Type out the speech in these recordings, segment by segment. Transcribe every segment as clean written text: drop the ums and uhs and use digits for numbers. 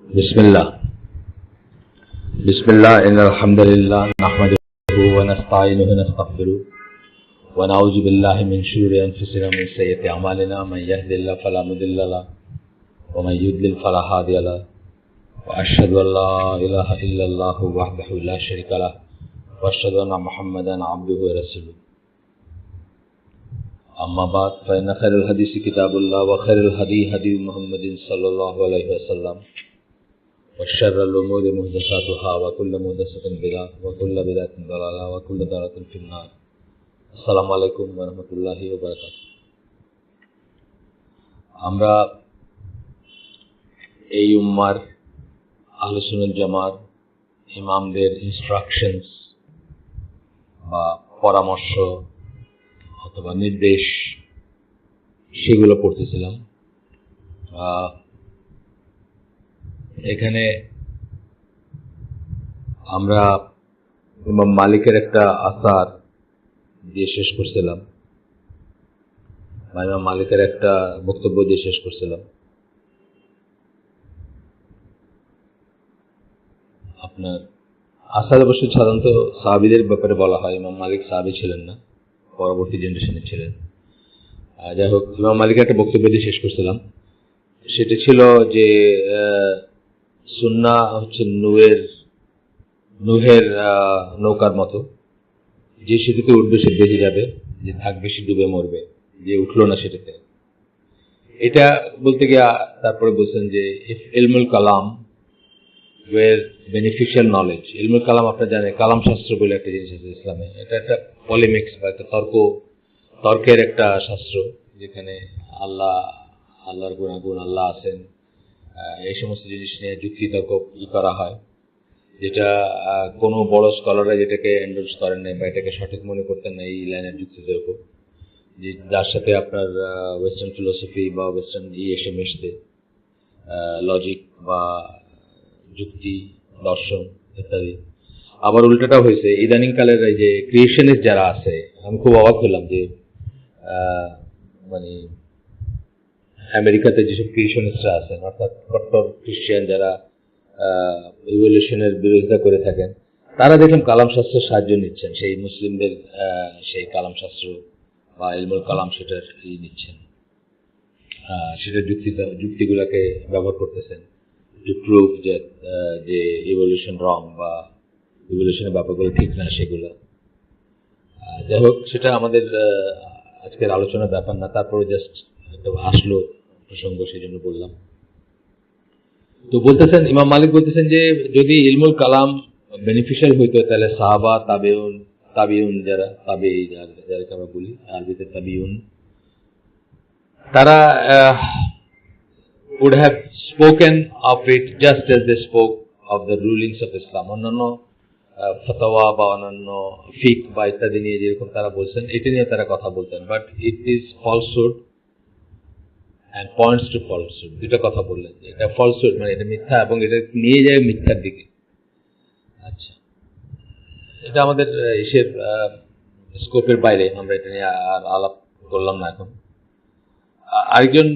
बिस्मिल्लाह बिस्मिल्लाह इन्नल हम्दुलिल्लाह नहमदुहु व नस्तईनुहु व नस्तगफिरुहु व नऊज़ु बिल्लाहि मिन शुरूरि अनफुसिना व मिन सय्यिआति अमालिना मन यहदिल्लाहु फला मुदिल्ल लहु व मन युद्लिल फला हादिय लहु व अशहदु अन ला इलाहा इल्लल्लाहु वहदहु ला शरीका लहु व अशहदु अन्ना मुहम्मदन अब्दुहु व रसूलुहु अम्मा बाद फ़इन्न खैरल हदीसि किताबुल्लाह व खैरुल हदी हदी मुहम्मदिन सल्लल्लाहु अलैहि वसल्लम व शर्रुल उमूरि मुहदसातुहा व कुल्लु मुहदसतिन बिदअह व कुल्लु बिदअतिन दलाला व कुल्लु दलालातिन फिन्नार। अस्सलामु आलाइकुम व रहमतुल्लाहि व बाराकातुहू। আমরা এই উম্মার আহলে সুন্নাত জামাত ইমামদের ইনস্ট্রাকশনস বা পরামর্শ অথবা নির্দেশ সেগুলো পড়তেছিলাম। এখানে আমরা ইমাম মালিকের একটা আসার দিয়ে শেষ করছিলাম, ইমাম মালিকের একটা বক্তব্য দিয়ে শেষ করছিলাম। আপনার আসার অবশ্য সাধারণত সাহাবীদের ব্যাপারে বলা হয়, ইমাম মালিক সাহাবী ছিলেন না, পরবর্তী জেনারেশনে ছিলেন। যাই হোক, ইমাম মালিকের একটা বক্তব্য দিয়ে শেষ করছিলাম। সেটা ছিল যে সুন্নাহ হচ্ছে নুহের নৌকার মতো, যে সেতুতে উঠবে সে বেঁচে যাবে, যে থাকবে সে ডুবে মরবে, যে উঠলো না সেটাতে। এটা বলতে গিয়ে তারপরে বলছেন যে ইলমুল কালাম ওয়ের বেনিফিশিয়াল নলেজ। ইলমুল কালাম আপনারা জানেন, কালাম শাস্ত্র বলে একটা জিনিস আছে ইসলামে। এটা একটা পলিমিক্স বা একটা তর্কের একটা শাস্ত্র, যেখানে আল্লাহর গুণাগুণ, আল্লাহ আছেন, এই সমস্ত জিনিস নিয়ে যুক্তি তর্ক করা হয়, যেটা কোনো বড় স্কলাররা যেটাকে এন্ডোর্স করেন না বা এটাকে সঠিক মনে করতেন না এই লাইনের যুক্তি তর্ক, যে যার সাথে আপনার ওয়েস্টার্ন ফিলোসফি বা ওয়েস্টার্ন এসে মিশতে, লজিক বা যুক্তি, দর্শন ইত্যাদি। আবার উল্টাটা হয়েছে ইদানিং কালের এই যে ক্রিয়েশনিস্ট যারা আছে, আমি খুব অবাক হলাম যে মানে আমেরিকাতে যেসব ক্রিয়েশনিস্টরা আছেন, অর্থাৎ কট্টর খ্রিস্টান যারা ইভলিউশনের বিরোধিতা করে থাকেন, তারা দেখলাম কালাম শাস্ত্রের সাহায্য নিচ্ছেন, সেই মুসলিমদের সেই কালাম শাস্ত্র বা ইলমুল কালাম সেটার নিচ্ছেন, সেটার যুক্তিগুলোকে ব্যবহার করতেছেন টু প্রুভ যে ইভলিউশন রং বা ইভলিউশনের ব্যাপারগুলো ঠিক না সেগুলো। যাই হোক, সেটা আমাদের আজকের আলোচনার ব্যাপার না, তারপরে জাস্ট আসলো প্রসঙ্গ, সেই জন্য বললাম। তো বলতেছেন, ইমাম মালিক বলতেছেন যে যদি ইলমুল কালাম বেনিফিশিয়াল হইতো তাহলে সাহাবা, তাবিউন যাদেরকে আমরা বলি আরবিতে তাবিউন, তারা would have spoken of it just as they spoke of the rulings of Islam. অন্যান্য ফতোয়া বা অন্যান্য ফিক বা ইত্যাদি নিয়ে যেরকম তারা বলছেন, এটা নিয়ে তারা কথা বলতেন, but it is falsehood and points to falsehood। দুটো কথা বললেন, এটা ফলসুড মানে এটা মিথ্যা এবং এটা নিয়ে যায় মিথ্যার দিকে। আচ্ছা, এটা আমাদের ইসের স্কোপের বাইরে, আমরা এটা নিয়ে আর আলাপ করলাম না। এখন আরেকজন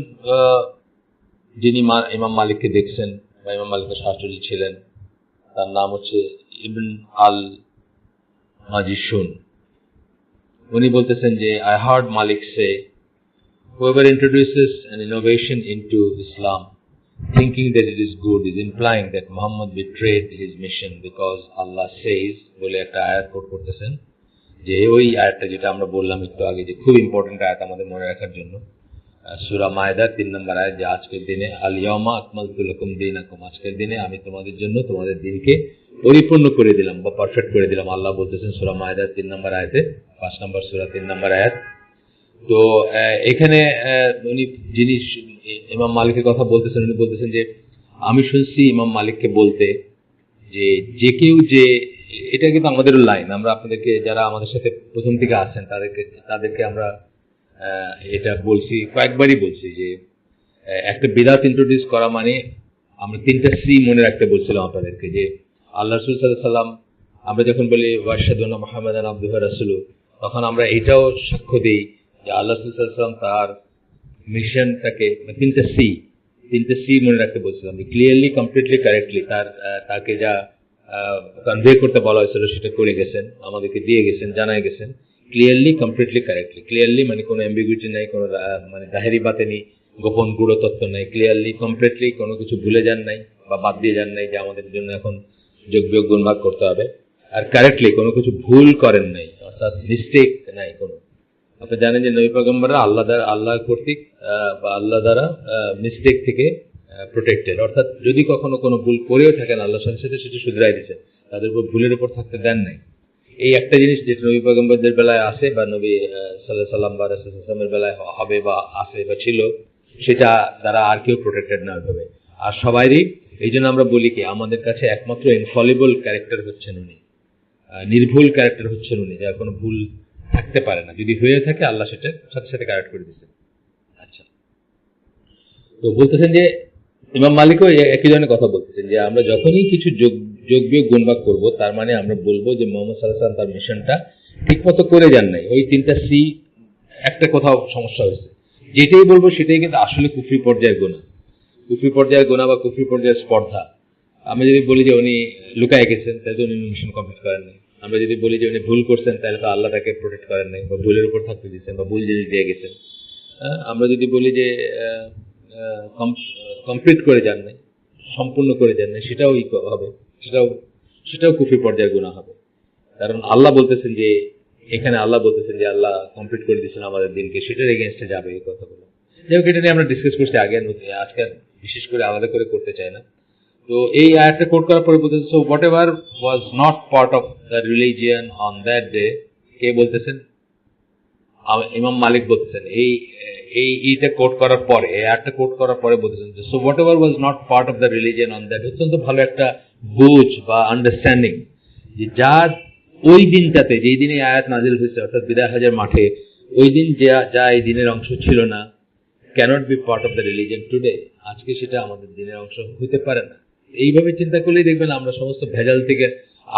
যিনি ইমাম মালিককে দেখছেন বা ইমাম মালিকের শাস্ত্রী ছিলেন, তার নাম হচ্ছে ইবন আল মাজিশুন। উনি বলতেছেন যে I heard Malik say, whoever introduces an innovation into Islam thinking that it is good is implying that Muhammad betrayed his mission because Allah says, বলে একটা আয়াত কোট করতেছেন, যে ওই আয়াতটা যেটা আমরা বললাম একটু আগে, যে খুব ইম্পর্টেন্ট আয়াত আমাদের মনে রাখার জন্য, সূরা মায়দা 3 নম্বর আয়াত, যে আজকের দিনে আল ইয়াউমা আকমালতু লাকুম দীনাকুম, আজকের দিনে আমি তোমাদের জন্য তোমাদের দিনকে পরিপূর্ণ করে দিলাম বা পারফেক্ট করে দিলাম। আল্লাহ বলতেছেন সূরা মায়দা 3 নম্বর আয়াতে, 5 নম্বর সূরা 3 নম্বর আয়াত। তো এখানে উনি যিনি ইমাম মালিকের কথা বলতেছেন, উনি বলতেছেন যে আমি শুনছি ইমাম মালিককে বলতে যে কেউ যে, এটা কিন্তু আমাদেরও লাইন, আমরা আপনাদেরকে যারা আমাদের সাথে প্রথম থেকে আছেন তাদেরকে আমরা এটা বলছি, কয়েকবারই বলছি যে একটা বিদআত ইন্ট্রোডিউস করা মানে আমরা 3টা সি মনে রাখতে বলছিলাম আপনাদেরকে, যে আল্লাহ রাসূল সাল্লাল্লাহু আলাইহি ওয়াসাল্লাম, আমরা যখন বলি ওয়াশহাদু আন্না মুহাম্মাদান আবদুহু ওয়া রাসূলুহু, তখন আমরা এটাও সাক্ষ্য দিই যে আল্লাহ রাসূল সাল্লাল্লাহু আলাইহি ওয়াসাল্লাম তার মিশনটাকে, 3টা সি, তিনটে সি মনে রাখতে বলছিলাম, ক্লিয়ারলি, কমপ্লিটলি, কারেক্টলি তাকে যা কনভে করতে বলা হয়েছিল সেটা করে গেছেন, আমাদেরকে দিয়ে গেছেন, জানায় গেছেন। Clearly, completely, correctly. ক্লিয়ারলি মানে কোনো অ্যাম্বিগুইটি নাই, কোনো মানে জাহেরি বাতেনি গোপন গূঢ় তত্ত্ব নাই। ক্লিয়ারলি, কমপ্লিটলি, কোনো কিছু ভুলে যান নাই বা বাদ দিয়ে যান নাই যে আমাদের জন্য এখন যোগ বিয়োগ গুণ ভাগ করতে হবে। আর কারেক্টলি, কোনো কিছু ভুল করেন নাই, অর্থাৎ মিস্টেক নাই কোনো। আপনি জানেন যে নবী পয়গম্বররা আল্লাহ কর্তৃক বা আল্লাহ দ্বারা মিস্টেক থেকে প্রোটেক্টেড, অর্থাৎ যদি কখনো কোনো ভুল করেও থাকেন আল্লাহর সাথে সাথে সেটা শুধরাই দিচ্ছেন, তাদের উপর ভুলের উপর থাকতে দেন নাই। এই একটা জিনিস যেটা নবী পয়গম্বরদের বেলায় আছে বা নবী সাল্লাল্লাহু সাল্লাম বা রাসূলের বেলায় হবে বা আছে বা ছিল, সেটা দ্বারা আর কেউ প্রোটেক্টেড না হবে। আর সবারই এই জন্য আমরা বলি কি আমাদের কাছে একমাত্র ইনফলিবল ক্যারেক্টার হচ্ছেন উনি, নির্ভুল ক্যারেক্টার হচ্ছেন উনি, যার কোনো ভুল থাকতে পারে না। যদি হয়ে থাকে আল্লাহ সেটা সাথে সাথে কারেক্ট করে দিচ্ছেন। আচ্ছা, তো বলতেছেন যে ইমাম মালিকও একই ধরনের কথা বলতেছেন যে আমরা যখনই কিছু যোগ বিয়োগ গুণভাগ করবো, তার মানে আমরা বলবো যে মোহাম্মদ সাল্লাল্লাহু আলাইহি ওয়াসাল্লাম তার মিশনটা ঠিক মতো করে যান নাই। ওই তিনটা সি একটা কোথাও সমস্যা হয়েছে, যেটাই বলবো সেটাই কিন্তু আসলে কুফরি পর্যায়ের গুনাহ, কুফরি পর্যায়ের গুনাহ বা কুফরি পর্যায়ের স্পর্ধা। আমরা যদি বলি যে উনি লুকায় গেছেন, তাহলে তো উনি মিশন কমপ্লিট করেন নাই। আমরা যদি বলি যে উনি ভুল করছেন, তাহলে তো আল্লাহ তাকে প্রোটেক্ট করেন নাই বা ভুলের উপর থাকতে দিচ্ছেন বা ভুল জিনিস দিয়ে গেছেন। আমরা যদি বলি যে কমপ্লিট করে যান নাই, সম্পূর্ণ করে যান নাই, সেটাও হবে, সেটাও কুফরি পর্যায়ের গুনাহ হবে। কারণ আল্লাহ বলতেছেন যে এখানে আল্লাহ বলতেছেন যে আল্লাহ কমপ্লিট করে দিচ্ছেন আমাদের দিনকে, সেটার এগেনস্টে যাবে এই কথাগুলো। যাই হোক, এটা নিয়ে আমরা ডিসকাস করছি আগে, আজকে বিশেষ করে আলাদা করে করতে চাই না। তো এই আয়াতটা কোট করার পরে বলতেছে, so whatever was not part of the religion on that day. কে বলতেছেন? ইমাম মালিক বলতেছেন। এইটা কোট করার পরে, এই আয়াতটা কোট করার পরে বলতেছেন যে so whatever was not part of the religion on that. অত্যন্ত ভালো একটা বুঝ বা আন্ডারস্ট্যান্ডিং যে যার ওই দিনটাতে, যেই দিনে আয়াত নাজিল হয়েছে অর্থাৎ বিদায় হজের মাঠে, ওই দিন যা এই দিনের অংশ ছিল না, cannot be part of the religion today. আজকে সেটা আমাদের দিনের অংশ হতে পারে না। এইভাবে চিন্তা করলেই দেখবেন আমরা সমস্ত ভেজাল থেকে,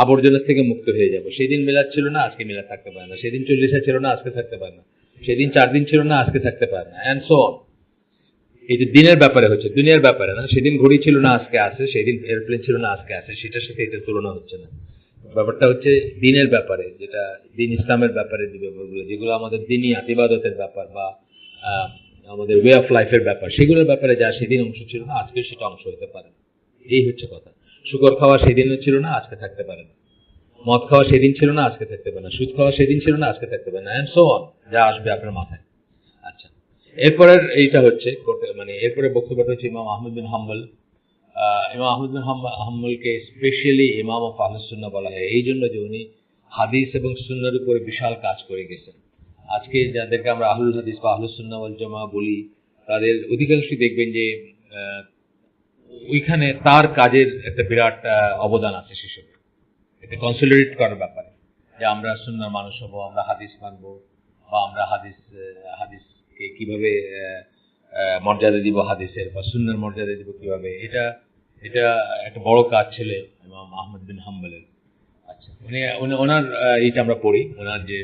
আবর্জনা থেকে মুক্ত হয়ে যাব। সেদিন মিলাদ ছিল না, আজকে মিলাদ থাকতে পারে না। সেদিন 40 ছিল না, আজকে থাকতে পারে না। সেদিন 4 দিন ছিল না, আজকে থাকতে পারে না, অ্যান্ড সো অন। এই যে দিনের ব্যাপারে হচ্ছে, দুনিয়ার ব্যাপারে না। সেদিন ঘড়ি ছিল না, আজকে আছে। সেদিন এয়ারপ্লেন ছিল না, আজকে আছে। সেটার সাথে এটা তুলনা হচ্ছে না। ব্যাপারটা হচ্ছে দিনের ব্যাপারে, যেটা দিন ইসলামের ব্যাপারে, ব্যাপারগুলো যেগুলো আমাদের দিনই ইবাদতের ব্যাপার বা আমাদের ওয়ে অফ লাইফের ব্যাপার, সেগুলোর ব্যাপারে যা সেদিন অংশ ছিল না, আজকে সেটা অংশ হতে পারে না। এই হচ্ছে কথা। শুকর খাওয়া সেদিনও ছিল না, আজকে থাকতে পারে না। মদ খাওয়া সেদিন ছিল না, আজকে থাকতে পারে না। সুদ খাওয়া সেদিন ছিল না, আজকে থাকতে পারে না, এন্ড সো অন, যা আসবে আপনার মাথায়। আচ্ছা, এরপরের এইটা হচ্ছে মানে এরপরে বক্তব্যটা হচ্ছে ইমাম আহমদ বিন হাম্বল। ইমাম আহমদ বিন হাম্বলকে স্পেশালি ইমাম অফ আহলুস সুন্নাহ বলা হয় এই জন্য যে উনি হাদিস এবং সুন্নাহর উপরে বিশাল কাজ করে গেছেন। আজকে যাদেরকে আমরা আহলুল হাদিস বা আহলুস সুন্নাহ ওয়াল জামাআহ বলি, তাদের অধিকাংশই দেখবেন যে ওইখানে তার কাজের একটা বিরাট অবদান আছে সেসবে। এটা কনসলিডেট করার ব্যাপারে যে আমরা সুন্নাহর মানুষ হব, আমরা হাদিস মানব, বা আমরা হাদিসকে কিভাবে মর্যাদা দিব, হাদিসের বা সুন্নাহর মর্যাদা দিব কিভাবে, এটা একটা বড় কাজ ছিল ইমাম আহমদ বিন হাম্বলের। আচ্ছা, ওনার এইটা আমরা পড়ি, ওনার যে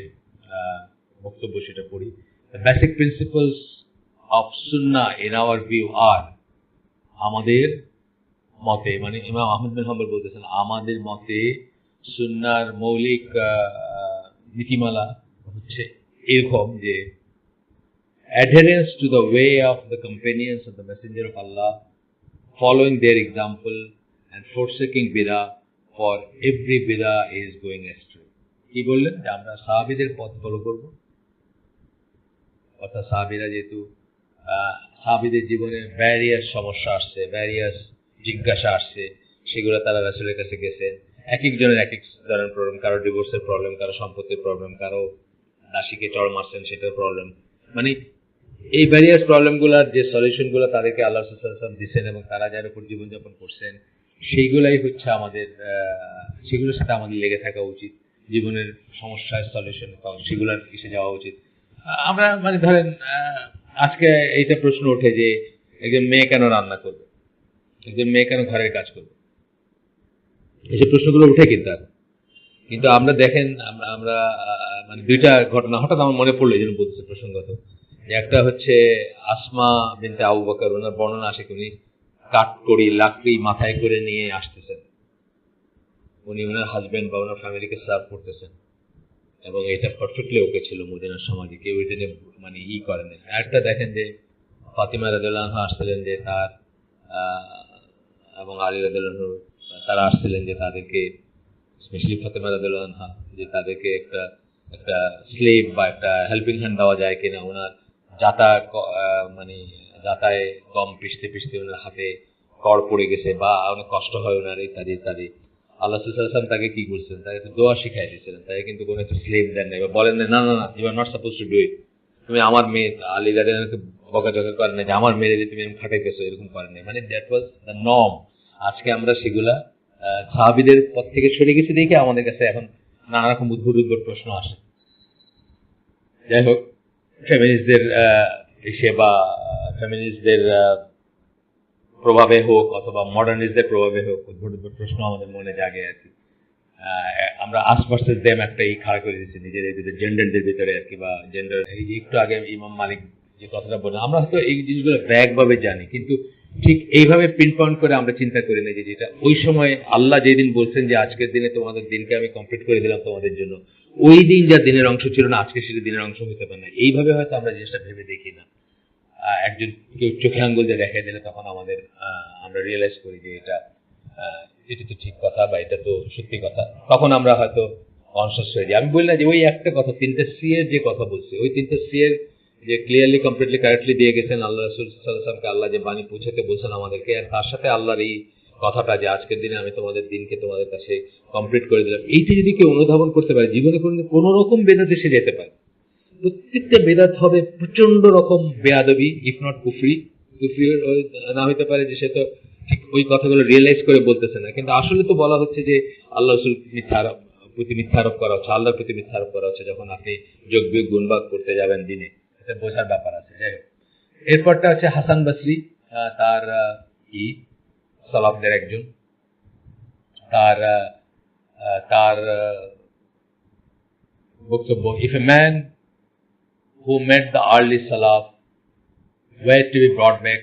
বক্তব্য সেটা পড়ি। The basic principles of sunnah in our view are, আমাদের মতে, মানে ইমাম আহমদ বিন হাম্বল বলতেছেন আমাদের মতে সুন্নাহর মৌলিক নীতিমালা হচ্ছে এরকম যে adherence to the way of the companions of the messenger of Allah, following their example and forsaking bid'ah, for every bid'ah is going astray. কি বললেন? যে আমরা সাহাবীদের পথ ফলো করব, অর্থাৎ সাহাবীরা যেহেতু সাহাবীদের জীবনে ভ্যারিয়াস সমস্যা আসছে, ভ্যারিয়াস জিজ্ঞাসা আসছে, সেগুলো তারা রাসূলের কাছে গেছেন। এক একজনের এক এক ধরনের প্রবলেম, কারো ডিভোর্সের প্রবলেম, কারো সম্পত্তির প্রবলেম, কারো দাসীকে চড় মারছেন সেটার প্রবলেম। মানে এই ভ্যারিয়াস প্রবলেমগুলোর যে সলিউশনগুলো তাদেরকে আল্লাহ রাসূল সাল্লাল্লাহু আলাইহি ওয়াসাল্লাম দিয়েছেন এবং তারা যার উপর জীবনযাপন করছেন, সেইগুলাই হচ্ছে আমাদের, সেগুলোর সাথে আমাদের লেগে থাকা উচিত। জীবনের সমস্যার সলিউশন সেগুলোর এসে যাওয়া উচিত। আমরা মানে ধরেন আজকে এইটা প্রশ্ন ওঠে যে একজন মেয়ে কেন রান্না করবে, একজন মেয়ে কেন ঘরের কাজ করবে, এইসব প্রশ্নগুলো উঠে কিন্তু আমরা দেখেন, আমরা মানে দুইটা ঘটনা হঠাৎ আমার মনে পড়লো, এই জন্য বলতেছে প্রসঙ্গত। একটা হচ্ছে আসমা বিনতে আবু বকর, ওনার বর্ণনা আসে উনি কাঠকড়ি লাকড়ি মাথায় করে নিয়ে আসতেছেন, উনি ওনার হাজবেন্ড বা ওনার ফ্যামিলিকে সার্ভ করতেছেন, এবং এটা পারফেক্টলি ওকে ছিল মদিনার সমাজে, কেউ এটা নিয়ে মানে করেন। একটা দেখেন যে ফাতিমা রাদিয়াল্লাহু আনহা আসছিলেন যে তার এবং আলী রাদিয়াল্লাহু আনহু তারা আসছিলেন যে তাদেরকে, স্পেশালি ফাতিমা রাদিয়াল্লাহু আনহা, যে তাদেরকে একটা একটা স্লেভ বা একটা হেল্পিং হ্যান্ড দেওয়া যায় কিনা। ওনার যাতা মানে যাতায় গম পিষতে পিষতে ওনার হাতে কড় পড়ে গেছে বা অনেক কষ্ট হয় ওনার, ইত্যাদি ইত্যাদি। আল্লাহ সাল্লাল্লাহু আলাইহি ওয়াসাল্লাম তাকে কি করছেন, তাকে একটা দোয়া শিখাই দিয়েছিলেন, তাকে কিন্তু কোনো একটা স্লেভ দেন না, বলেন না না না you are not suppose to do it. তুমি আমার মেয়ে আলী রাদিয়াল্লাহু বকাঝকা করেন না যে আমার মেয়ে যে তুমি খাটাইতেছো, এরকম করেন না, মানে দ্যাট ওয়াজ দ্য নর্ম। আজকে আমরা সেগুলা সাহাবীদের পথ থেকে সরে গেছি দেখে আমাদের কাছে এখন নানা রকম উদ্ভট উদ্ভট প্রশ্ন আসে। যাই হোক, ফেমিনিস্টদের এসে বা ফেমিনিস্টদের প্রভাবে হোক অথবা মডার্নিস্টদের প্রভাবে হোক, উদ্ভট উদ্ভট প্রশ্ন আমাদের মনে জাগে আর কি। আমরা আশপাশের দেম একটাই খাড়া করে দিচ্ছি নিজেদের জেন্ডারদের ভিতরে আর কি, বা জেন্ডার। এই যে একটু আগে ইমাম মালিক যে কথাটা বললেন, আমরা হয়তো এই জিনিসগুলো ব্যাগভাবে জানি, কিন্তু ঠিক এইভাবে পিন পয়েন্ট করে আমরা চিন্তা করি না যে যেটা ওই সময় আল্লাহ যেদিন বলছেন যে আজকের দিনে তোমাদের দিনকে আমি কমপ্লিট করে দিলাম তোমাদের জন্য, ওই দিন যা দিনের অংশ ছিল না আজকে সেটা দিনের অংশ হতে পারে না। এইভাবে হয়তো আমরা জিনিসটা ভেবে দেখি না। একজন কেউ চোখে আঙ্গুল দিয়ে দেখাই দিলে তখন আমাদের আমরা রিয়েলাইজ করি যে এটা এটা তো ঠিক কথা বা এটা তো সত্যি কথা, তখন আমরা হয়তো কনসিয়াস হয়ে যাই। আমি বলি না যে ওই একটা কথা, তিনটে সি এর যে কথা বলছি, ওই তিনটে সি এর যে ক্লিয়ারলি কমপ্লিটলি কারেক্টলি দিয়ে গেছেন আল্লাহ রাসূল সাল্লাল্লাহু আলাইহি ওয়াসাল্লামকে, আল্লাহ যে বাণী পৌঁছাতে বলছেন আমাদেরকে, আর তার সাথে আল্লাহর এই কথাটা যে আজকের দিনে আমি তোমাদের দিনকে তোমাদের কাছে কমপ্লিট করে দিলাম, এইটা যদি কেউ অনুধাবন করতে পারে, জীবনে কোনো রকম বেদাতে সে যেতে পারে। প্রত্যেকটা বেদাত হবে প্রচন্ড রকম বেয়াদবি, ইফ নট কুফরি। কুফরি না হইতে পারে যে সে তো ঠিক ওই কথাগুলো রিয়েলাইজ করে বলতেছে না, কিন্তু আসলে তো বলা হচ্ছে যে আল্লাহ রাসূল প্রতি মিথ্যা আরোপ করা হচ্ছে, আল্লাহর প্রতি মিথ্যা আরোপ করা হচ্ছে যখন আপনি যোগ বিয়োগ গুণভাগ করতে যাবেন দিনে, এটা বোঝার ব্যাপার আছে। যাই হোক, এরপরটা হচ্ছে হাসান বসরি, তার সালাফদের একজন, তার তার বক্তব্য, if a man who met the early Salaf were to be brought back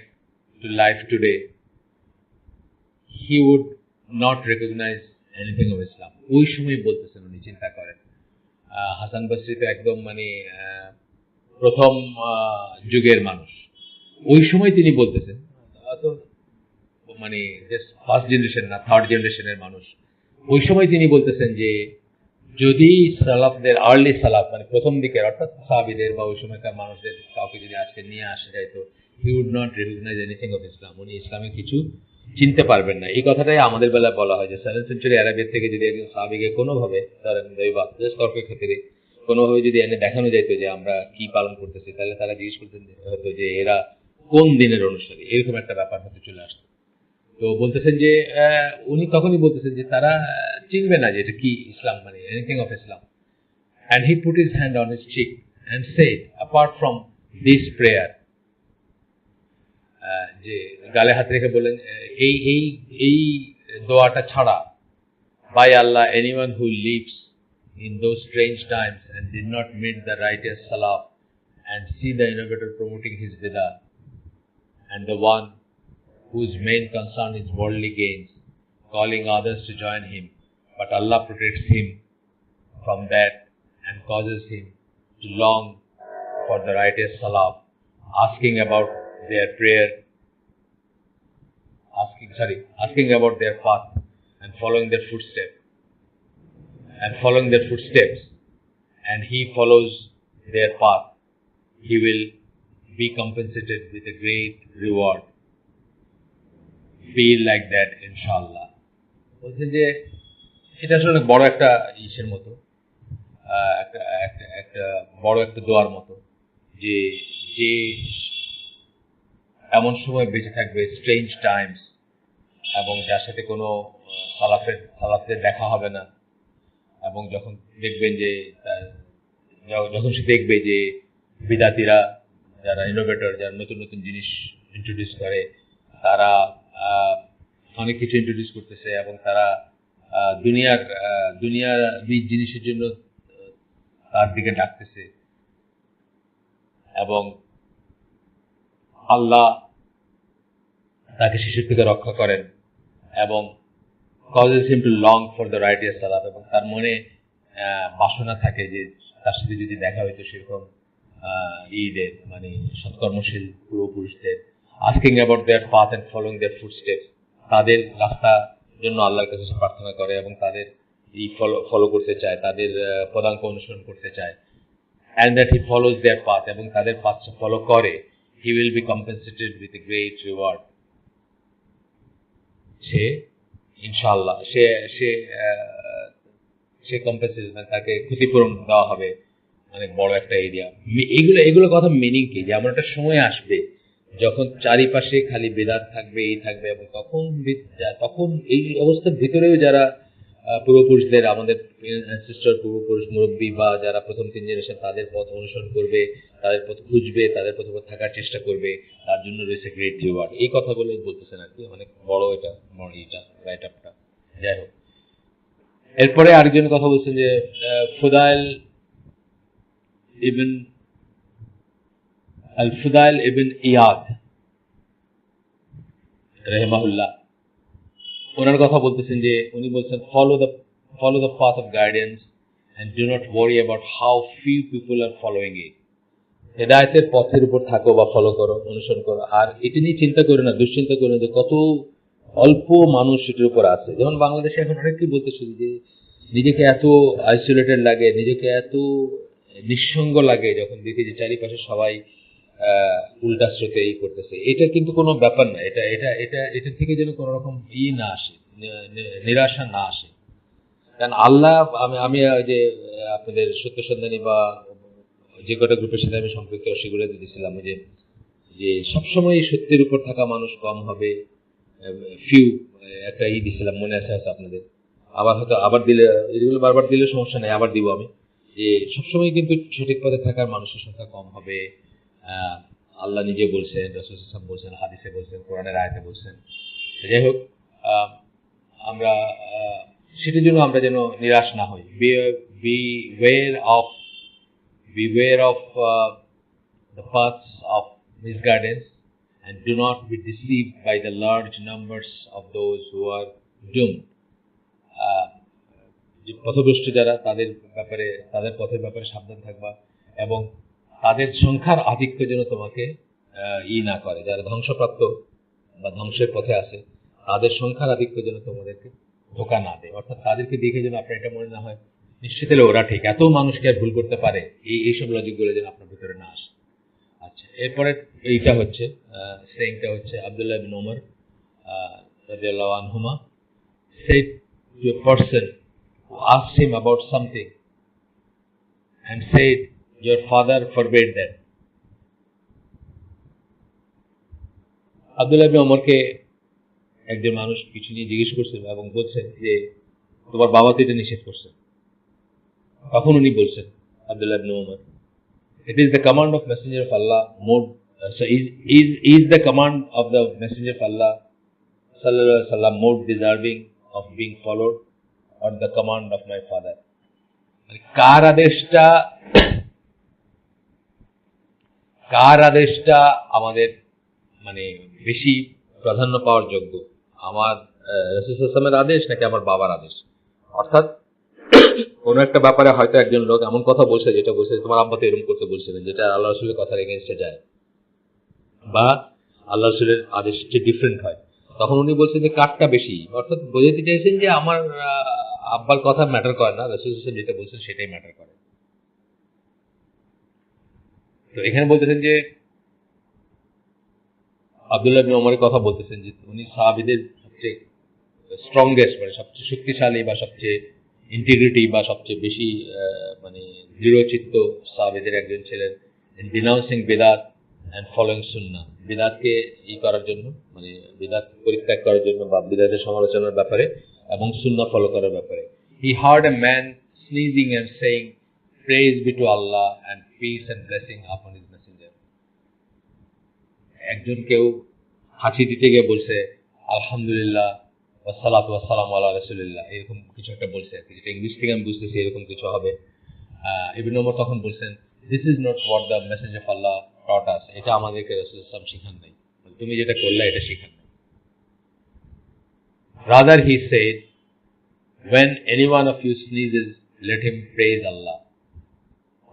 to life today, he would not recognize anything of Islam. ওই সময় বলতেছেন উনি, চিন্তা করেন। হাসান বসরি তো একদম মানে প্রথম যুগের মানুষ, ওই সময় তিনি বলতেছেন, তো মানে জাস্ট ফার্স্ট জেনারেশন না থার্ড জেনারেশনের মানুষ, ওই সময় তিনি বলতেছেন যে যদি সালাফদের আর্লি সালাফ মানে প্রথম দিকের অর্থাৎ সাহাবীদের বা ওই সময়কার মানুষদের কাউকে যদি আজকে নিয়ে আসা যায়, তো he would not recognise anything of Islam, উনি ইসলামের কিছু চিনতে পারবেন না। এই কথাটাই আমাদের বেলায় বলা হয় যে 7th সেঞ্চুরি আরবের থেকে যদি একজন সাহাবীকে কোনোভাবে ধরেন দৈবাত তর্কের ক্ষেত্রে কোনোভাবে যদি এনে দেখানো যেত যে আমরা কি পালন করতেছি, তাহলে তারা জিজ্ঞেস করতেন হতো যে এরা কোন দিনের অনুসারী, এরকম একটা ব্যাপার হতে চলে আসতো। তো বলতেছেন যে উনি তখনই বলতেছেন যে তারা চিনবে না যে এটা কি ইসলাম, মানে anything of Islam. And he put his hand on his cheek and said, apart from this prayer, যে গালে হাত রেখে বলেন এই এই এই দোয়াটা ছাড়া, by Allah, anyone who lives in those strange times and did not meet the righteous salaf and see the innovator promoting his bidah, and the one whose main concern is worldly gains, calling others to join him, but Allah protects him from that and causes him to long for the righteous salaf, asking about their prayer, asking about their path and following their footsteps, and he follows their path, he will be compensated with a great reward. Feel like that, inshallah. বলছে যে এটা আসলে বড় একটা ইসের মতো, একটা বড় একটা দোয়ার মতো, যে যে এমন সময় বেঁচে থাকবে স্ট্রেঞ্জ টাইমস, এবং যার সাথে কোনো সালাফদের দেখা হবে না, এবং যখন দেখবেন যে যখন সে দেখবে যে বিদাতিরা, যারা ইনোভেটর, যারা নতুন নতুন জিনিস ইন্ট্রোডিউস করে, তারা অনেক কিছু ইন্ট্রোডিউস করতেছে এবং তারা দুনিয়ার জিনিসের জন্য তার দিকে ডাকতেছে, এবং আল্লাহ তাকে শিশুর থেকে রক্ষা করেন এবং causes him to long for the righteous salat, এবং তার মনে বাসনা থাকে যে তার সাথে যদি দেখা হইতো সেরকম ঈদের মানে সৎকর্মশীল পূর্বপুরুষদের, asking about their path and following their footsteps, তাদের রাস্তা জন্য আল্লাহর কাছে প্রার্থনা করে এবং তাদের এই ফলো করতে চায়, তাদের পদাঙ্ক অনুসরণ করতে চায়, and that he follows their path, এবং তাদের পাথ ফলো করে, he will be compensated with a great reward. সে ইনশাআল্লাহ সে সে সে কম্পেনসেশন, তাকে ক্ষতিপূরণ দেওয়া হবে অনেক বড় একটা এরিয়া। এগুলো কথা মিনিং কি, যে এমন একটা সময় আসবে যখন চারিপাশে খালি বেদাত থাকবে, এই থাকবে, এবং তখন এই অবস্থার ভিতরেও যারা পূর্বপুরুষদের, আমাদের অ্যানসেস্টর পূর্বপুরুষ মুরব্বী বা যারা প্রথম 3 জেনারেশন, তাদের পথ অনুসরণ করবে, তাদের পথ খুঁজবে, তাদের পথে থাকার চেষ্টা করবে, তার জন্য রয়েছে গ্রেট রিওয়ার্ড। এই কথাগুলো বলতেছেন আর কি, অনেক বড় এটা রাইট আপটা। যাই হোক, এরপরে আরেকজন কথা বলছেন যে ফুদাইল ইবন ইয়াদ রাহিমাহুল্লাহ, ওনার কথা বলতেছেন যে উনি বলছেন follow the path of guidance and do not worry about how few people are following it. হেদায়েতের পথের উপর থাকো বা ফলো করো, অনুসরণ করো, আর এটা নিয়ে চিন্তা করো না, দুশ্চিন্তা করো না যে কত অল্প মানুষ এটার উপর আছে। যেমন বাংলাদেশে এখন অনেকেই বলতে শুরু যে নিজেকে এত আইসোলেটেড লাগে, নিজেকে এত নিঃসঙ্গ লাগে যখন দেখি যে চারিপাশে সবাই উল্টা স্রোতে এই করতেছে। এটা কিন্তু কোনো ব্যাপার না, এটা থেকে যেন কোনো রকম না আসে, নিরাশা না আসে। কারণ আল্লাহ, আমি যে আপনাদের সত্য সন্ধানী বা যে কটা গ্রুপের সাথে আমি সম্পৃক্ত সেগুলো দিয়েছিলাম, যে সবসময় সত্যের উপর থাকা মানুষ কম হবে, ফিউ একটা দিছিলাম, মনে আছে আপনাদের? আবার দিলে, এগুলো বারবার দিলে সমস্যা নেই, আবার দিব আমি, যে সবসময় কিন্তু সঠিক পথে থাকার মানুষের সংখ্যা কম হবে। আল্লাহ নিজে বলছেন, রাসূল সাল্লাল্লাহু আলাইহি ওয়াসাল্লাম বলছেন, হাদিসে বলছেন, কোরআনের আয়াতে বলছেন। যাই হোক, আমরা সেটার জন্য আমরা যেন নিরাশ না হই। Beware of the paths of misguidance and do not be deceived by the large numbers of those who are doomed. যে পথভ্রষ্ট যারা, তাদের পথের ব্যাপারে সাবধান থাকবা, এবং তাদের সংখ্যার আধিক্য যেন তোমাকে না করে। যারা ধ্বংসপ্রাপ্ত বা ধ্বংসের পথে আছে, তাদের সংখ্যার আধিক্য যেন তোমাদেরকে ধোঁকা না দেয়। অর্থাৎ তাদেরকে দেখে যেন আপনার এটা মনে না হয় নিশ্চিত হলে ওরা ঠিক, এত মানুষকে আর ভুল করতে পারে, এইসব লজিকগুলো যেন আপনার ভিতরে না আসে। আচ্ছা, এরপরে এইটা হচ্ছে সেইংটা হচ্ছে আব্দুল্লাহ ইবনে ওমর রাদিয়াল্লাহু আনহুমা said to a person who asked him about something and said, your father forbade that. Abdullah ইবনে ওমরকে একজন মানুষ কিছু নিয়ে জিজ্ঞেস করছিল এবং বলছেন যে তোমার বাবা তো এটা নিষেধ করছে। তখন উনি বলছেন, আব্দুল্লাহ ইবনে Omar, it is the command of messenger of Allah is the command of the messenger of Allah sallallahu alaihi wasallam more deserving of being followed or the command of my father? কার আদেশটা আমাদের মানে বেশি প্রাধান্য পাওয়ার যোগ্য, আমার রাসূল সাল্লাল্লাহু আলাইহি ওয়াসাল্লামের আদেশ নাকি আমার বাবার আদেশ? অর্থাৎ কোন একটা ব্যাপারে হয়তো একজন লোক এমন কথা বলছে যেটা বলছে তোমার আব্বা তো এরকম করতে বলছিলেন, যেটা আল্লাহ রাসূলের কথার এগেইনস্টে যায় বা আল্লাহ রাসূলের আদেশ যে ডিফারেন্ট হয়, তখন উনি বলছেন যে কারটা বেশি। অর্থাৎ বোঝাতে চাইছেন যে আমার আব্বার কথা ম্যাটার করে না, রাসূল সাল্লাল্লাহু আলাইহি ওয়াসাল্লাম যেটা বলছেন সেটাই ম্যাটার করে। তো এখানে বলতেছেন যে আব্দুল্লাহ ইবনে ওমরের কথা বলতেছেন যে উনি সাহাবীদের সবচেয়ে স্ট্রংগেস্ট, মানে সবচেয়ে শক্তিশালী বা সবচেয়ে ইন্টিগ্রিটি বা সবচেয়ে বেশি মানে দৃঢ়চিত্ত সাহাবীদের একজন ছিলেন। ডিনাউন্সিং বিদআত এন্ড ফলোইং সুন্নাহ, বিদআতকে করার জন্য, মানে বিদআত পরিত্যাগ করার জন্য বা বিদআতের সমালোচনার ব্যাপারে এবং সুন্নাহ ফলো করার ব্যাপারে। He heard a man sneezing and saying, praise be to Allah and peace and blessing upon his messenger. একজন কেউ হাঁচি দিতে গিয়ে বলছে আলহামদুলিল্লাহ ওয়াসসালাতু ওয়াসসালামু আলা রাসূলিল্লাহ, এরকম কিছু একটা বলছে, যেটা ইংলিশ থেকে আমি বুঝতেছি এরকম কিছু হবে। ইবনে ওমর তখন বলছেন, this is not what the Messenger of Allah taught us, এটা আমাদেরকে রাসূল সাল্লাল্লাহু আলাইহি ওয়াসাল্লাম শিখান নাই, তুমি যেটা করলে এটা শিখান নাই। Rather he said, when any one of you sneezes, let him praise Allah.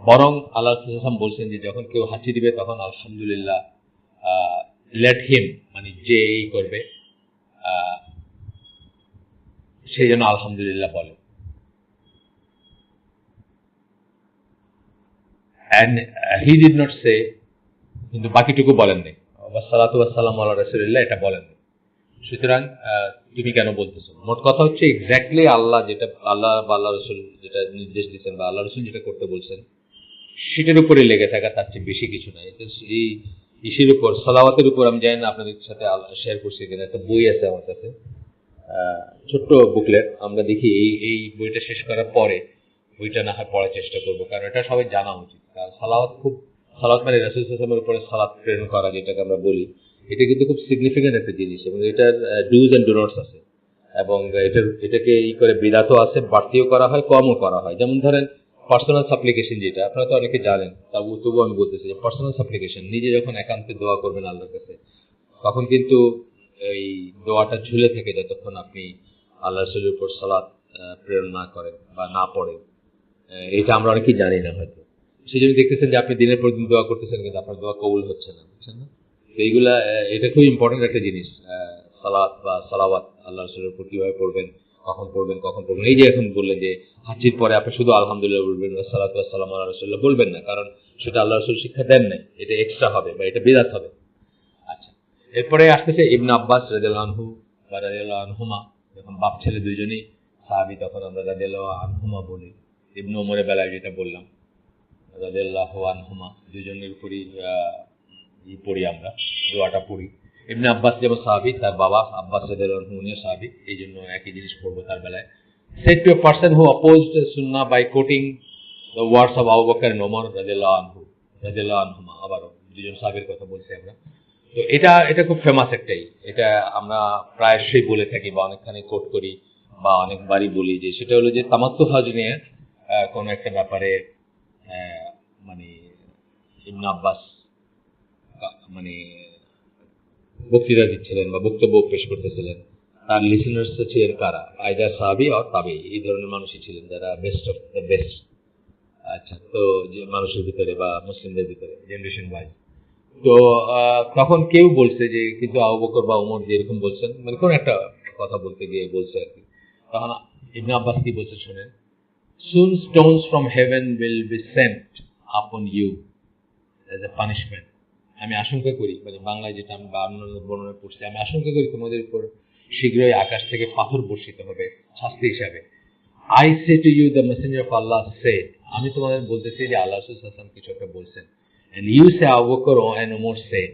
বরং আল্লাহ রাসূল সাল্লাল্লাহু আলাইহি ওয়াসাল্লাম বলছেন যে যখন কেউ হাঁচি দিবে তখন আলহামদুলিল্লাহ, let him মানে যে এই করবে সেই জন্য আলহামদুলিল্লাহ বলে। And he did not say, কিন্তু বাকিটুকু বলেন নাই, ওয়াসসালাতু ওয়াসসালামু আলা রাসূলিল্লাহ এটা বলেন নাই। সুতরাং তুমি কেন বলতেছো? মোট কথা হচ্ছে এক্স্যাক্টলি আল্লাহ যেটা আল্লাহ বা আল্লাহ রাসূল যেটা নির্দেশ দিচ্ছেন বা আল্লাহ রাসূল যেটা করতে বলছেন সেটার উপরে লেগে থাকা, তার চেয়ে বেশি কিছু নাই। এই ইস্যুর উপর, সালাওয়াতের উপর আমি জানি না আপনাদের সাথে শেয়ার করছি কিনা, একটা বই আছে আমার কাছে, ছোট্ট বুকলেট। আমরা দেখি এই বইটা শেষ করার পরে বইটা না হয় পড়ার চেষ্টা করবো, কারণ এটা সবাই জানা উচিত। কারণ সালাওয়াত মানে রাসূল সাল্লাল্লাহু আলাইহি ওয়াসাল্লামের উপরে সালাত প্রেরণ করা যেটাকে আমরা বলি, এটা কিন্তু খুব সিগনিফিকেন্ট একটা জিনিস এবং এটার ডুজ এন্ড ডু নটস আছে এবং এটাকে করে বিদাতও আছে, বাড়তিও করা হয়, কমও করা হয়। যেমন ধরেন পার্সোনাল সাপ্লিকেশন, যেটা আপনারা তো অনেকে জানেন, তবু আমি বলতেছি যে পার্সোনাল সাপ্লিকেশন, নিজে যখন একান্তে দোয়া করবেন আল্লাহর কাছে, তখন কিন্তু এই দোয়াটা ঝুলে থেকে যতক্ষণ আপনি আল্লাহ রাসূলের উপর সালাত প্রেরণ না করেন বা না পড়েন, এটা আমরা অনেকেই জানি না হয়তো। সেই জন্য দেখতেছেন যে আপনি দিনের পর দিন দোয়া করতেছেন কিন্তু আপনার দোয়া কবুল হচ্ছে না, বুঝছেন না? তো এইগুলা, এটা খুব ইম্পর্টেন্ট একটা জিনিস, সালাত বা সালাওয়াত আল্লাহ রাসূলের উপর কিভাবে পড়বেন, কখন পড়বেন। এই যে এখন বললেন যে হাঁচির পরে আপনি শুধু আলহামদুলিল্লাহ বলবেন, সালাতু ওয়াসসালামু আলা রাসূলিল্লাহ বলবেন না, কারণ সেটা আল্লাহ রাসূল শিক্ষা দেন নাই, এটা এক্সট্রা হবে বা এটা বিদআত হবে। আচ্ছা, এরপরে আসতেছে ইবনে আব্বাস রাদিয়াল্লাহু আনহু বা রাদিয়াল্লাহু আনহুমা, যখন বাপ ছেলে দুইজনই সাহাবী তখন আমরা রাদিয়াল্লাহু আনহুমা বলি। ইবনে ওমরের বেলায় যেটা বললাম রাদিয়াল্লাহু আনহুমা, দুইজনের উপরই পড়ি আমরা, দোয়াটা পড়ি। ইবনে আব্বাস যেমন সাহাবী, তার বাবা আব্বাস রাদিয়াল্লাহু আনহু উনিও সাহাবী, এই জন্য একই জিনিস পড়বো তার বেলায়। Said to a person who opposed Sunnah by quoting the words of Abu Bakr and Umar রাদিয়াল্লাহু আনহুমা, আবারও দুজন সাহাবীর কথা বলছি আমরা। তো এটা খুব ফেমাস একটাই, এটা আমরা প্রায়শই বলে থাকি বা অনেকখানি কোট করি বা অনেকবারই বলি, যে সেটা হলো যে তামাত্তু হজ নিয়ে কোনো একটা ব্যাপারে মানে ইবনে আব্বাস মানে বক্তৃতা দিচ্ছিলেন বা বক্তব্য পেশ করতেছিলেন, তার লিসেনার্স ছিলেন কারা? আইদার সাহাবী আর তাবেঈ, এই ধরনের মানুষই ছিলেন যারা বেস্ট অফ দ্য বেস্ট। আচ্ছা, তো যে মানুষের ভিতরে বা মুসলিমদের ভিতরে জেনারেশন ওয়াইজ, তো তখন কেউ বলছে যে কিন্তু আবু বকর বা ওমর যেরকম বলছেন, মানে কোন একটা কথা বলতে গিয়ে বলছে আর কি, তখন ইবনে আব্বাস কি বলছে শুনেন, soon stones from heaven will be sent upon you as a punishment. আমি আশঙ্কা করি, মানে বাংলায় যেটা আমি বা অন্যান্য বর্ণনা পড়ছি, আমি আশঙ্কা করি তোমাদের উপর শীঘ্রই আকাশ থেকে পাথর বর্ষিত হবে শাস্তি হিসাবে। I say to you, the messenger of Allah said, আমি তোমাদের বলতেছি যে আল্লাহ রাসূল সাল্লাল্লাহু আলাইহি ওয়াসাল্লাম কিছু একটা বলছেন, and you say Abu Bakr and Umar said,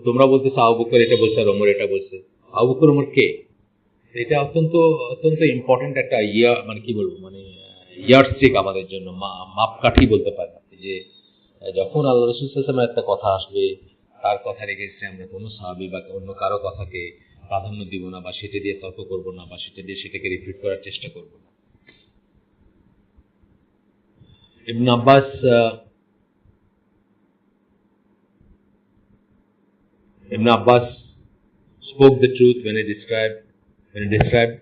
তোমরা বলতেছো আবু বকর এটা বলছে আর ওমর এটা বলছে। আবু বকর ওমর কে? এটা অত্যন্ত ইম্পর্টেন্ট একটা মানে কি বলবো, মানে ইয়ারস্টিক আমাদের জন্য, মাপকাঠি বলতে পারেন আপনি, যে যখন আল্লাহ রাসূল সাল্লাল্লাহু আলাইহি ওয়াসাল্লামের একটা কথা আসবে, তার কথা রেখেছে আমরা কোনো সাহাবী বা অন্য কারো কথাকে প্রাধান্য দিব না বা সেটা দিয়ে তর্ক করব না বা সেটাকে রিপিট করার চেষ্টা করব না। ইবনে Abbas spoke the truth when he described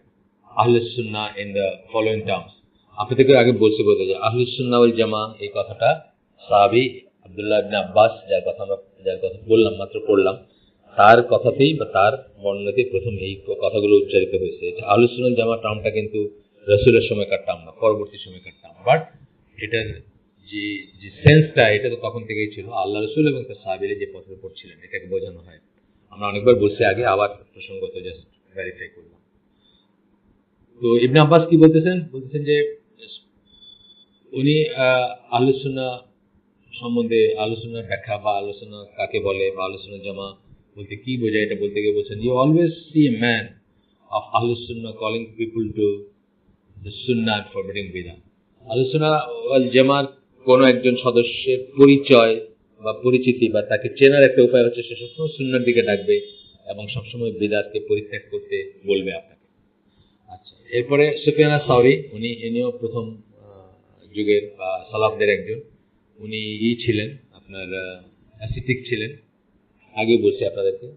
Ahlus Sunnah in the following terms. আপনাদেরকে আগে বলছি বোধ হয় যে আহলুস সুন্নাহ ওয়াল জামা, এই কথাটা সাহাবী আব্দুল্লাহ ইবনে আব্বাস, যার কথা বললাম মাত্র পড়লাম, তার কথাতেই বা তার বর্ণনাতেই প্রথম এই কথাগুলো উচ্চারিত হয়েছে। আহলুস সুন্নাহ ওয়াল জামা টার্মটা কিন্তু রাসূলের সময়কার টার্ম না, পরবর্তী সময়কার টার্ম, বাট এটার যে সেন্সটা এটা তো তখন থেকেই ছিল, আল্লাহ রাসূল এবং তার সাহাবীরা যে পথের উপর ছিলেন এটাকে বোঝানো হয়। আমরা অনেকবার বলছি আগে, আবার প্রসঙ্গত জাস্ট ভেরিফাই করলাম। তো ইবনে আব্বাস কি বলতেছেন যে উনি আহলুস সুন্নাহ সম্বন্ধে, আহলুস সুন্নাহর ব্যাখ্যা বা আহলুস সুন্নাহ কাকে বলে বা আহলুস সুন্নাহ জামা বলতে কি বোঝায়, এটা বলতে গিয়ে বলছেন, you always see a man of আহলুস সুন্নাহ কলিং পিপল টু দ্য সুন্নাহ এন্ড ফরবিডিং বিদআহ। আহলুস সুন্নাহ ওয়াল জামার কোন একজন সদস্যের পরিচয় বা পরিচিতি বা তাকে চেনার একটা উপায় হচ্ছে সে সবসময় সুন্নাহর দিকে ডাকবে এবং সবসময় বিদআতকে পরিত্যাগ করতে বলবে আপনাকে। আচ্ছা, এরপরে সুফিয়ান আস-সাওরী, ইনিও প্রথম যুগের বা সালাফদের একজন, উনি ছিলেন আপনার অ্যাসিটিক ছিলেন, আগেও বলছি আপনাদেরকে,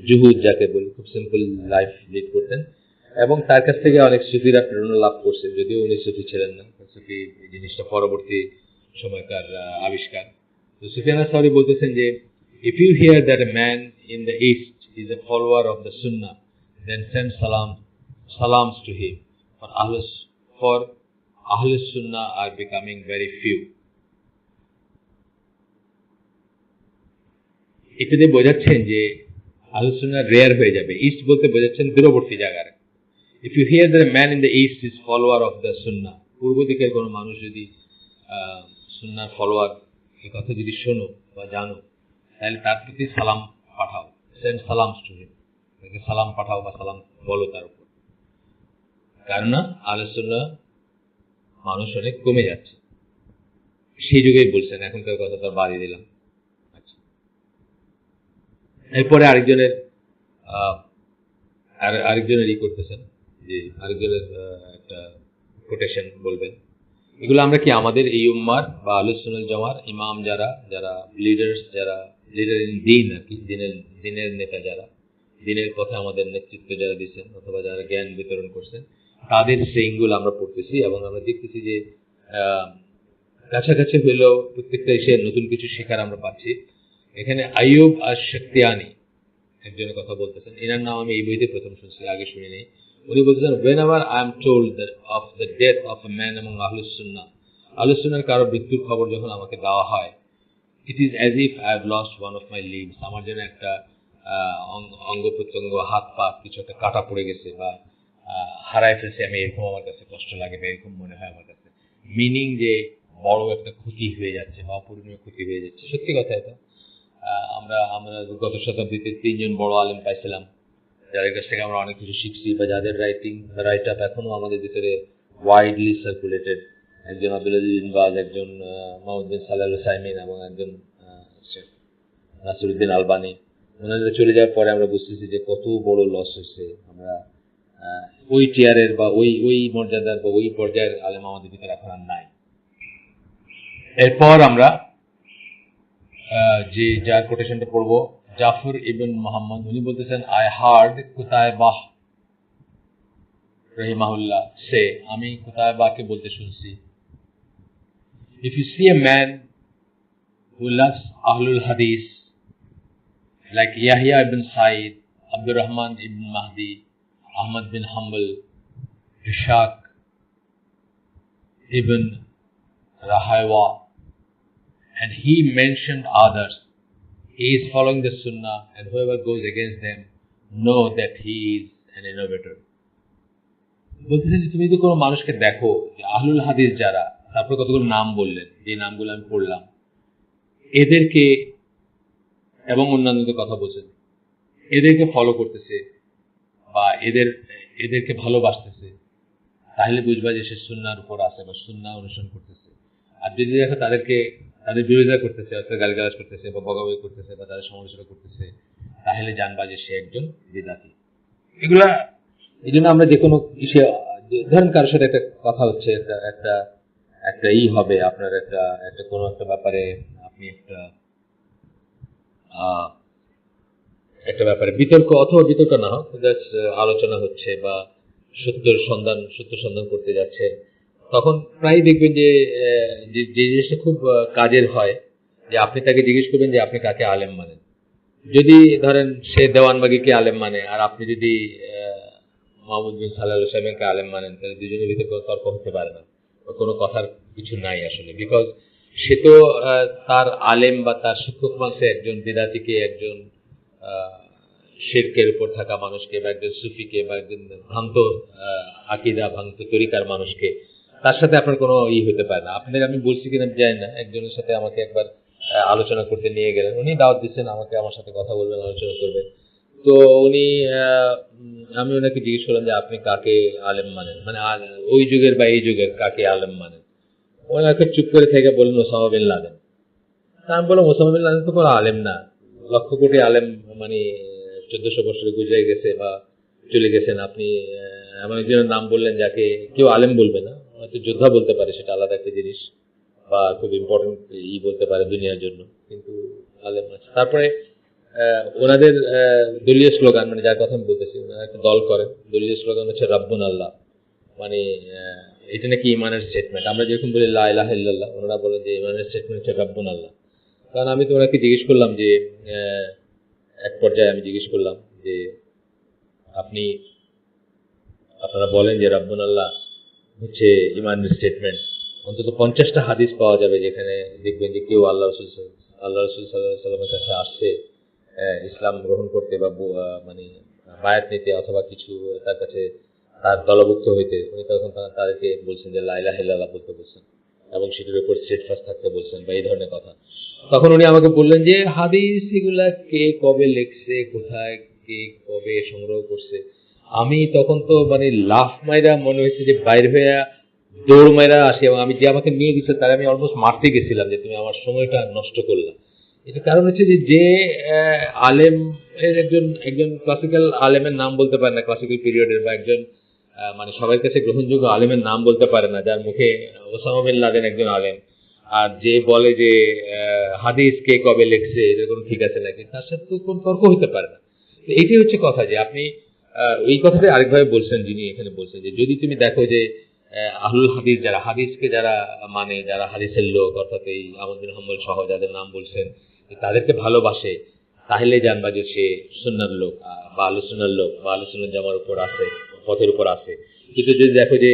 জুহুদ যাকে বলি, খুব সিম্পল লাইফ লিড করতেন, এবং তার কাছ থেকে অনেক সুফিরা প্রেরণা লাভ করছে, যদিও উনি সুফি ছিলেন না, সুফি জিনিসটা পরবর্তী সময়কার আবিষ্কার। তো সুফিয়ান আস-সাউরি বলতেছেন যে if you hear that a man in the east is a follower of the sunnah, then send salams to him, for Ahlus Sunnah are becoming very few. এটাতে বোঝাচ্ছেন যে আহলুস সুন্নাহ রেয়ার হয়ে যাবে। ইস্ট বলতে বোঝাচ্ছেন দূরবর্তী জায়গার। If you hear that man in the east is follower of the সুন্নাহ, পূর্ব দিকের কোনো মানুষ যদি সুন্নাহর ফলোয়ার, এই কথা যদি শোনো বা জানো, তাহলে তার প্রতি সালাম পাঠাও, সেন্ড সালামস টু হিম, তাকে সালাম পাঠাও বা সালাম বলো তার উপর। কেননা আহলুস সুন্নাহ মানুষ অনেক কমে যাচ্ছে। সেই যুগেই বলছেন, এখনকার কথা তো বাড়িয়ে দিলাম। এরপরে আরেকজনের করতেছেন, যে আরেকজনের একটা কোটেশন বলবেন। এগুলো আমরা কি আমাদের এই উম্মার বা আহলুস সুন্নাহ জামার ইমাম যারা লিডার ইন দ্বীন আর কি, দিনের নেতা যারা, দিনের পথে আমাদের নেতৃত্ব যারা দিচ্ছেন অথবা যারা জ্ঞান বিতরণ করছেন, তাদের সেইগুলো আমরা পড়তেছি এবং আমরা দেখতেছি যে কাছাকাছি হইলেও প্রত্যেকটা এসে নতুন কিছু শেখার আমরা পাচ্ছি। এখানে আইয়ুব আশ-শাক্তিয়ানি একজনের কথা বলতেছেন, এনার নাম আমি এই বইতে প্রথম শুনছি, আগে শুনি নাই। উনি বলতেছেন, whenever I am told of the death of a man among আহলুস সুন্নাহ, আহলুস সুন্নাহর কারো মৃত্যুর খবর যখন আমাকে দেওয়া হয়, it is as if I have lost one of my limbs, আমার যেন একটা অঙ্গ প্রত্যঙ্গ, হাত পা কিছু একটা কাটা পড়ে গেছে বা হারায় ফেলছে, আমি এরকম আমার কাছে কষ্ট লাগে বা এরকম মনে হয় আমার কাছে। মিনিং যে বড় একটা ক্ষতি হয়ে যাচ্ছে বা অপূরণীয় ক্ষতি হয়ে যাচ্ছে। সত্যি কথা এটা। আমরা গত শতাব্দীতে 3 জন বড় আলেম পাইছিলাম, যাদের কাছ থেকে আমরা অনেক কিছু শিখছি বা যাদের রাইট আপ এখনো আমাদের ভিতরে ওয়াইডলি সার্কুলেটেড। একজন আব্দুল আজিজ বিন বাজ, একজন মোহাম্মদ বিন সালেহ আল উসাইমিন এবং একজন নাসিরউদ্দিন আলবানী। ওনাদের চলে যাওয়ার পরে আমরা বুঝতেছি যে কত বড় লস হয়েছে। আমরা ওই টিয়ারের বা ওই মর্যাদার বা ওই পর্যায়ের আলেম আমাদের ভিতরে এখন আর নাই। এরপর আমরা যে যার কোটেশনটা পড়বো, জাফর ইবন মুহাম্মদ, উনি বলতেছেন, আই হার্ড কুতায়বাহ রাহিমাহুল্লাহ সে, আমি কুতায়বাহকে বলতে শুনছি, if you see a man who loves ahlul hadith like Yahya ibn Sa'id, Abdul Rahman ibn Mahdi, Ahmad bin Hanbal, Ishaq ibn Rahawayh, and he mentioned others, he is following the sunnah, and whoever goes against them, know that he is an innovator. বলতেছেন যে তুমি যদি কোনো মানুষকে দেখো যে আহলুল হাদিস যারা, তারপর কতগুলো নাম বললেন, যে নামগুলো আমি পড়লাম, এদেরকে এবং অন্যান্যদের কথা বলছেন, এদেরকে ফলো করতেছে বা এদেরকে ভালোবাসতেছে, তাহলে বুঝবা যে সে সুন্নাহর উপর আছে বা সুন্নাহ অনুসরণ করতেছে। আর যদি দেখো তাদের বিরোধিতা করতেছে, অর্থাৎ গালিগালাজ করতেছে বা বকাবকি করতেছে বা তাদের সমালোচনা করতেছে, তাহলে জানবা যে সে একজন বিদআতি। এগুলা এই জন্য আমরা যে কোনো ধরেন কারোর সাথে একটা কথা হচ্ছে, একটা হবে আপনার একটা কোনো একটা ব্যাপারে, আপনি একটা ব্যাপারে বিতর্ক অথবা বিতর্ক না হোক, আলোচনা হচ্ছে বা সত্য সন্ধান করতে যাচ্ছে, তখন প্রায় দেখবেন যে জিনিসটা খুব কাজের হয় যে আপনি তাকে জিজ্ঞেস করবেন যে আপনি কাকে আলেম মানেন। যদি ধরেন সে দেওয়ানবাগিকে আলেম মানে আর আপনি যদি মোহাম্মদ বিন সালেহ আল উসাইমিনকে আলেম মানেন, তাহলে দুজনের ভিতরে কোনো তর্ক হতে পারে না, কোনো কথার কিছু নাই আসলে। বিকজ সে তো তার আলেম বা তার শিক্ষক মানছে একজন বিদআতিকে, একজন শিরকের উপর থাকা মানুষকে, বা একজন সুফিকে, বা একজন ভ্রান্ত আকীদা, ভ্রান্ত তরিকার মানুষকে। তার সাথে আপনার কোনো হতে পারে না। আমি বলছি কিনা জানি না, একজনের সাথে আমাকে একবার আলোচনা করতে নিয়ে গেলেন, উনি দাওয়াত দিচ্ছেন আমাকে, আমার সাথে কথা বলবেন, আলোচনা করবেন। তো আমি ওনাকে জিজ্ঞেস করলাম যে আপনি কাকে আলেম মানেন, মানে ওই যুগের বা এই যুগের কাকে আলেম মানেন। ওনাকে চুপ করে থেকে বললেন ওসামা বিন লাদেন। আমি বললাম ওসামা বিন লাদেন তো কোনো আলেম না, লক্ষ কোটি আলেম মানে 1400 বছরে গুজরে গেছে বা চলে গেছেন। আপনি এমন একজনের নাম বললেন যাকে কেউ আলেম বলবে না, হয়তো যোদ্ধা বলতে পারে, সেটা আলাদা একটা জিনিস, বা খুব ইম্পর্টেন্ট বলতে পারে দুনিয়ার জন্য, কিন্তু আলেম আছে। তারপরে ওনাদের দলীয় স্লোগান, মানে যার কথা আমি বলতেছি, ওনারা একটা দল করেন, দলীয় স্লোগান হচ্ছে রাব্বুন আল্লাহ। মানে এটা নাকি ইমানের স্টেটমেন্ট। আমরা যেরকম বলি লা ইলাহা ইল্লাল্লাহ, ওনারা বলেন যে ইমানের স্টেটমেন্ট হচ্ছে রাব্বুন আল্লাহ। কারণ আমি তো ওনাকে জিজ্ঞেস করলাম যে এক পর্যায়ে আমি জিজ্ঞেস করলাম যে আপনি আপনারা বলেন যে রাব্বুন আল্লাহ হচ্ছে ইমানের স্টেটমেন্ট, অন্তত 50টা হাদিস পাওয়া যাবে যেখানে দেখবেন যে কেউ আল্লাহ রসুল সাল্লাল্লাহু আলাইহি সাল্লামের কাছে আসছে ইসলাম গ্রহণ করতে বা মানে বায়াত নিতে অথবা কিছু তার কাছে তার দলভুক্ত হইতে, উনি তখন তাদেরকে বলছেন যে লা ইলাহা ইল্লাল্লাহ বলতে বলছেন এবং সেটার উপর স্টেটফাস্ট থাকতে বলছেন বা এই ধরনের কথা। তখন উনি আমাকে বললেন যে হাদিস এগুলা কে কবে লিখছে, কোথায় কে কবে সংগ্রহ করছে। আমি তখন তো মানে লাফ মাইরা মনে হয়েছে যে বাইর হইয়া দৌড় মাইরা আসি, এবং আমি যে আমাকে নিয়ে গেছিল তার আমি অলমোস্ট মারতে গেছিলাম যে তুমি আমার সময়টা নষ্ট করলা। এটার কারণ হচ্ছে যে যে আলেম এর একজন একজন ক্লাসিক্যাল আলেমের নাম বলতে পারে না, ক্লাসিক্যাল পিরিয়ডের, বা একজন মানে সবার কাছে গ্রহণযোগ্য আলেমের নাম বলতে পারে না, যার মুখে ওসামা বিন লাদেন একজন আলেম, আর যে বলে যে হাদিস কে কবে লিখছে এটা কোনো ঠিক আছে নাকি, তার সাথে তো কোনো তর্ক হতে পারে না। এইটাই হচ্ছে কথা যে আপনি এই কথাটা আরেকভাবে বলছেন, যিনি এখানে বলছেন যে যদি তুমি দেখো যে আহলুল হাদিস যারা হাদিসকে যারা মানে যারা হাদিসের লোক, অর্থাৎ এই আহমদ বিন হাম্বল সহ যাদের নাম বলছেন, তাদেরকে ভালোবাসে, তাহলে জানবা যে সে সুন্নাহর লোক বা আহলুস সুন্নাহর লোক বা আহলুস সুন্নাহ জামার উপর আছে, পথের উপর আছে। কিন্তু যদি দেখো যে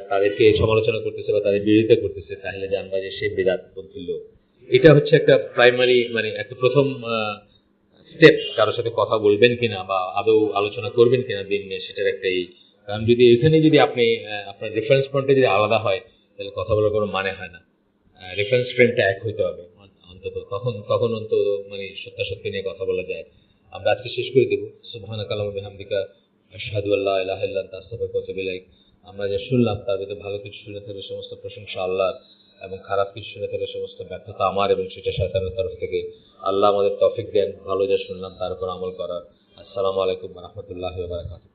তাদেরকে সমালোচনা করতেছে বা তাদের বিরোধিতা করতেছে, তাহলে জানবা যে সে বিদআতপন্থী লোক। এটা হচ্ছে একটা প্রাইমারি, মানে একটা প্রথম স্টেপ, কারোর সাথে কথা বলবেন কিনা বা আদৌ আলোচনা করবেন কিনা দিন নিয়ে, সেটার একটাই। কারণ যদি এখানে যদি আপনি আপনার রেফারেন্স পয়েন্টে যদি আলাদা হয়, তাহলে কথা বলার কোনো মানে হয় না। রেফারেন্স ফ্রেমটা এক হইতে হবে অন্তত, তখন অন্তত মানে সত্যাসত্য নিয়ে কথা বলা যায়। আমরা আজকে শেষ করে দেবো। সুবহানাকা আল্লাহুম্মা ওয়া বিহামদিকা আশহাদু আল্লা ইলাহা ইল্লা আনতা আস্তাগফিরুকা ওয়া আতুবু ইলাইক। আমরা যা শুনলাম তার ভিতরে ভালো কিছু শুনে থাকলে সমস্ত প্রশংসা আল্লাহর, এবং খারাপ কিছু শুনে থাকলে সমস্ত ব্যর্থতা আমার, এবং সেটা শয়তানের তরফ থেকে। আল্লাহ আমাদের তৌফিক দেন ভালো যা শুনলাম তার উপর আমল করার। আসসালামু আলাইকুম ওয়া রাহমাতুল্লাহি ওয়া বারাকাতুহু।